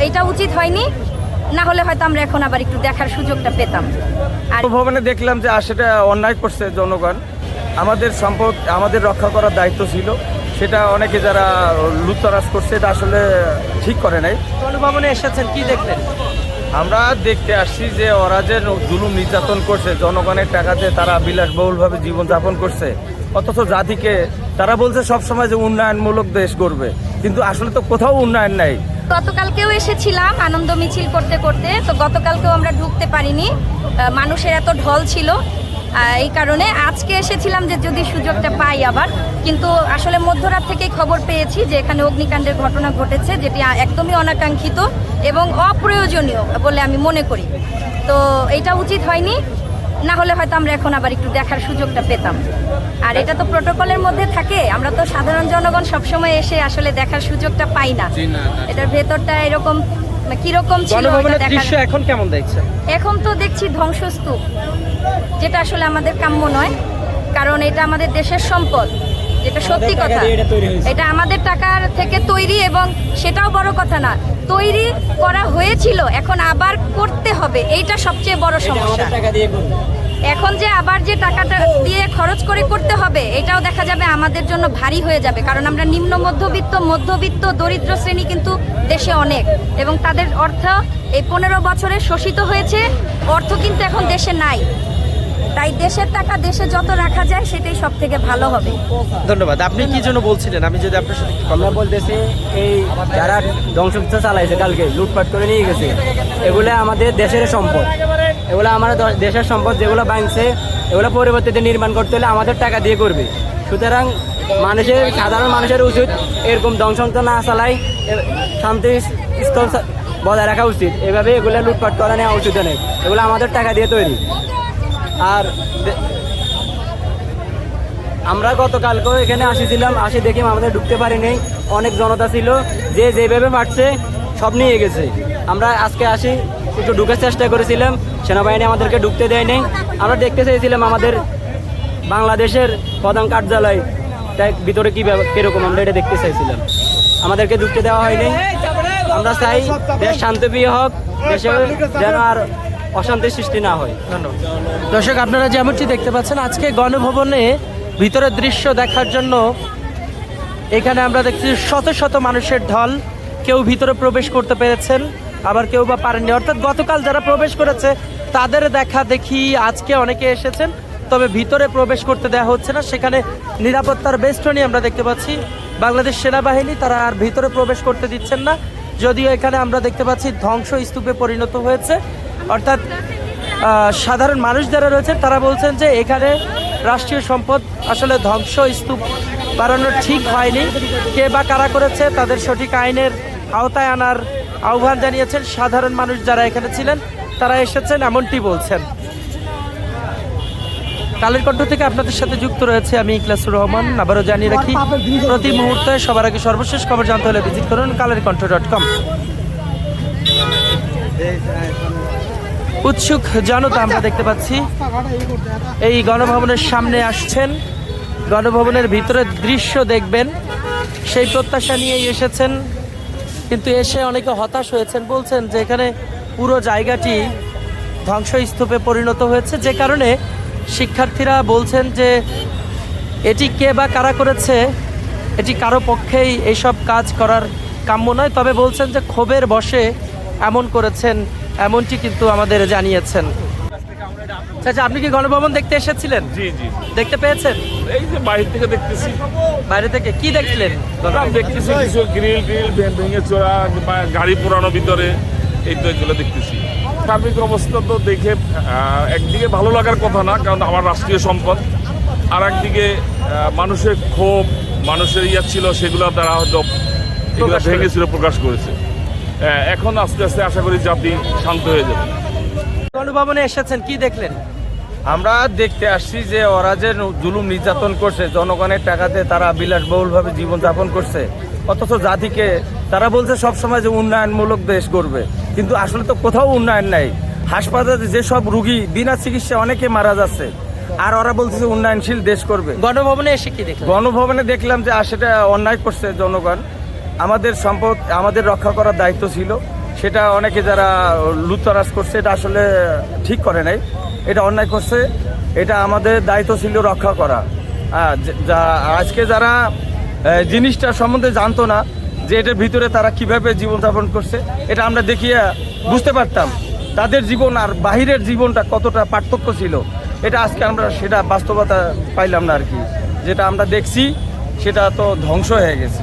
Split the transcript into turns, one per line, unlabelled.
এটা উচিত হয়নি, না হলে হয়তো আমরা এখন আবার একটু দেখার সুযোগটা পেতাম। আর
ভবনে দেখলাম যে সেটা অন্যায় করছে জনগণ। আমাদের সম্পদ আমাদের রক্ষা করার দায়িত্ব ছিল, সেটা অনেকে যারা লুটতরাজ করছে এটা আসলে ঠিক করে নাই।
গণভবনে এসেছেন, কি দেখলেন?
আমরা দেখতে আসছি যে ওরা যে জুলুম নির্যাতন করছে, জনগণের টাকাতে তারা বিলাসবহুলভাবে জীবনযাপন করছে, অথচ জাতিকে তারা বলছে সবসময় যে উন্নয়নমূলক দেশ গড়বে, কিন্তু আসলে তো কোথাও উন্নয়ন নাই।
গতকালকেও এসেছিলাম আনন্দ মিছিল করতে করতে, তো গতকালকেও আমরা ঢুকতে পারিনি, মানুষের এত ঢল ছিল। এই কারণে আজকে এসেছিলাম যে যদি সুযোগটা পাই আবার, কিন্তু আসলে মধ্যরাত থেকেই খবর পেয়েছি যে এখানে অগ্নিকাণ্ডের ঘটনা ঘটেছে, যেটি একদমই অনাকাঙ্ক্ষিত এবং অপ্রয়োজনীয় বলে আমি মনে করি। তো এটা উচিত হয়নি, না হলে হয়তো আমরা এখন আবার একটু দেখার সুযোগটা পেতাম। আর এটা তো প্রোটোকলের মধ্যে থাকে, আমরা তো সাধারণ জনগণ সবসময় এসে আসলে দেখার সুযোগটা পাই না। এটার ভেতরটা এরকম কিরকম ছিল
দৃশ্য এখন কেমন দেখছে?
এখন তো দেখছি ধ্বংসস্তূপ, যেটা আসলে আমাদের কাম্য নয়, কারণ এটা আমাদের দেশের সম্পদ, যেটা সত্যি কথা। এটা আমাদের টাকার থেকে তৈরি, এবং সেটাও বড় কথা না, তৈরি করা হয়েছিল, এখন আবার করতে হবে, এইটা সবচেয়ে বড় সমস্যা। এখন যে আবার যে টাকাটা দিয়ে খরচ করে করতে হবে, এটাও দেখা যাবে আমাদের জন্য ভারী হয়ে যাবে, কারণ আমরা নিম্ন মধ্যবিত্ত দরিদ্র শ্রেণী কিন্তু দেশে অনেক, এবং তাদের অর্থ এই 15 বছরে শোষিত হয়েছে, অর্থ কিন্তু এখন দেশে নাই। তাই দেশের টাকা দেশে যত রাখা যায় সেটাই সব থেকে ভালো হবে।
ধন্যবাদ। আপনি কি জন্য বলছিলেন? আমি যদি আপনার সাথে
আমরা বলতেছি, এই যারা ধ্বংসযজ্ঞ চালাইছে, কালকে লুটপাট করে নিয়ে গেছে, এগুলো আমাদের দেশের সম্পদ, এগুলো আমাদের দেশের সম্পদ, যেগুলো ভাঙছে এগুলো পরবর্তীতে নির্মাণ করতে হলে আমাদের টাকা দিয়ে করবে। সুতরাং সাধারণ মানুষের উচিত এরকম ধ্বংসযজ্ঞ না চালাই, শান্তি স্থল বজায় রাখা উচিত। এভাবে এগুলো লুটপাট করা নেওয়া উচিত নেই, এগুলো আমাদের টাকা দিয়ে তৈরি। আর আমরা গতকালকেও এখানে আসিছিলাম, দেখি আমাদের ঢুকতে পারিনি, অনেক জনতা ছিল, যে যেভাবে পারছে সব নিয়ে গেছে। আমরা আজকে একটু ঢুকার চেষ্টা করেছিলাম, সেনাবাহিনী আমাদেরকে ঢুকতে দেয়নি। আমরা দেখতে চাইছিলাম আমাদের বাংলাদেশের প্রধান কার্যালয় ভিতরে কিরকম, আমরা এটা দেখতে চাইছিলাম, আমাদেরকে ঢুকতে দেওয়া হয়নি। আমরা চাই দেশ শান্তিপ্রিয় হোক, দেশে যেন আর অশান্তির সৃষ্টি না হয়।
ধন্যবাদ। দর্শক, আপনারা যেমনটি দেখতে পাচ্ছেন, আজকে গণভবনে ভিতরের দৃশ্য দেখার জন্য এখানে আমরা দেখছি শত শত মানুষের ঢল। কেউ ভিতরে প্রবেশ করতে পেরেছেন, আবার কেউ বা পারেননি। অর্থাৎ গতকাল যারা প্রবেশ করেছে তাদের দেখা দেখি আজকে অনেকে এসেছেন, তবে ভিতরে প্রবেশ করতে দেওয়া হচ্ছে না। সেখানে নিরাপত্তার বেষ্টনী আমরা দেখতে পাচ্ছি, বাংলাদেশ সেনাবাহিনী তারা আর ভিতরে প্রবেশ করতে দিচ্ছেন না। যদিও এখানে আমরা দেখতে পাচ্ছি ধ্বংসস্তূপে পরিণত হয়েছে। অর্থাৎ সাধারণ মানুষ যারা রয়েছেন তারা বলছেন যে এখানে রাষ্ট্রীয় সম্পদ আসলে ধ্বংসস্তূপ বানানো ঠিক হয়নি। কে বা কারা করেছে তাদের সঠিক আইনের আওতায় আনার আহ্বান জানিয়েছেন সাধারণ মানুষ যারা এখানে ছিলেন, তারা এসেছেন এমনটি বলছেন। কালের কণ্ঠ থেকে আপনাদের সাথে যুক্ত রয়েছে আমি ইখলাসুর রহমান। আবারও জানিয়ে রাখি, প্রতি মুহূর্তে সবার আগে সর্বশেষ খবর জানতে হলে ভিজিট করুন কালেরকণ্ঠ.com। উৎসুক জনতা আমরা দেখতে পাচ্ছি এই গণভবনের সামনে আসছেন, গণভবনের ভিতরের দৃশ্য দেখবেন সেই প্রত্যাশা নিয়েই এসেছেন, কিন্তু এসে অনেকে হতাশ হয়েছেন। বলছেন যে এখানে পুরো জায়গাটি ধ্বংসস্তূপে পরিণত হয়েছে, যে কারণে শিক্ষার্থীরা বলছেন যে এটি কে বা কারা করেছে, এটি কারো পক্ষেই এইসব কাজ করার কাম্য নয়। তবে বলছেন যে ক্ষোভের বশে এমন করেছেন, এমনটি কিন্তু আমাদের জানিয়েছেন। আচ্ছা, আপনি কি গণভবন দেখতে এসেছিলেন?
জি জি,
দেখতে পেয়েছেন?
এই যে বাইরে থেকে দেখতেছি।
বাইরে থেকে কি দেখলেন?
দেখতেছি কিছু গ্রিল ভেঙে চোরা, গাড়ি পুরানো ভিতরে, এই তো এগুলো দেখতেছি। সার্বিক অবস্থা তো দেখে একদিকে ভালো লাগার কথা না, কারণ আমার রাষ্ট্রীয় সম্পদ, আর একদিকে মানুষের ক্ষোভ, মানুষের ছিল, সেগুলো তারা হয়তো এগুলো ভেঙেছিল, প্রকাশ করেছে। এখন আস্তে আস্তে আশা করি জাতি শান্ত হয়ে যাবে।
গণভবনে এসেছেন, কি দেখলেন?
আমরা দেখতে আসছি যে ওরা যে জুলুম নির্যাতন করছে, জনগণের টাকাতে তারা বিলাসবহুলভাবে জীবনযাপন করছে, অথচ জাতিকে তারা বলছে সবসময় যে উন্নয়নমূলক দেশ গড়বে, কিন্তু আসলে তো কোথাও উন্নয়ন নাই। হাসপাতালে যেসব রুগী বিনা চিকিৎসা অনেকে মারা যাচ্ছে, আর ওরা বলছে যে উন্নয়নশীল দেশ করবে।
গণভবনে এসে কি দেখলেন?
গণভবনে দেখলাম যে সেটা অন্যায় করছে জনগণ। আমাদের সম্পদ আমাদের রক্ষা করার দায়িত্ব ছিল, সেটা অনেকে যারা লুটতরাজ করছে এটা আসলে ঠিক করে নাই, এটা অন্যায় করছে। এটা আমাদের দায়িত্ব ছিল রক্ষা করা। আজকে যারা জিনিসটা সম্বন্ধে জানতো না যে এটার ভিতরে তারা কিভাবে জীবনযাপন করছে, এটা আমরা দেখিয়ে বুঝতে পারতাম তাদের জীবন আর বাহিরের জীবনটা কতটা পার্থক্য ছিল। এটা আজকে আমরা সেটা বাস্তবতা পাইলাম না আর কি। যেটা আমরা দেখছি সেটা তো ধ্বংস হয়ে গেছে।